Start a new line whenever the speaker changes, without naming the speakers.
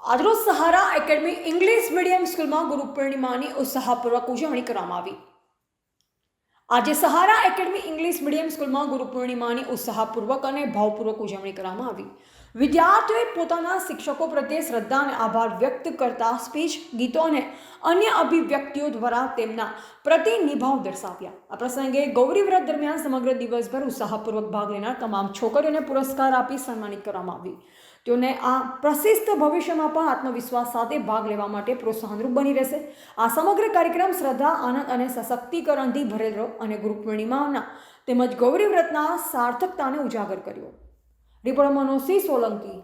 આજરોજ સહારા academy English medium સ્કૂલમાં ગુરુ પૂર્ણિમાની ઉત્સાહપૂર્વક ઉજવણી કરવામાં આવી। આજે સહારા એકેડમી ઇંગ્લિશ મીડિયમ સ્કૂલમાં ગુરુ પૂર્ણિમાની ઉત્સાહપૂર્વક અને ભાવપૂર્વક ઉજવણી કરવામાં આવી। વિદ્યાર્થીઓએ પોતાના શિક્ષકો પ્રત્યે શ્રદ્ધા અને આભાર વ્યક્ત કરતા સ્પીચ, ગીતો અને અન્ય અભિવ્યક્તિઓ દ્વારા તેમના પ્રતિ નિભાવ દર્શાવ્યા। આ પ્રસંગે ગૌરી વ્રત દરમિયાન સમગ્ર દિવસભર ઉત્સાહપૂર્વક ભાગ લેનાર તમામ છોકરીઓને પુરસ્કાર આપી સન્માનિત કરવામાં આવી। તેઓને આ પ્રશિસ્ત ભવિષ્યમાં પણ આત્મવિશ્વાસ સાથે ભાગ લેવા માટે પ્રોત્સાહનરૂપ બની રહેશે। આ સમગ્ર કાર્યક્રમ શ્રદ્ધા, આનંદ અને સશક્તિકરણથી ભરેલો અને ગુરુ પૂર્ણિમાના તેમજ ગૌરી વ્રતના સાર્થકતાને ઉજાગર કર્યો। રિપોર્ટર મનોજ સિંહ સોલંકી,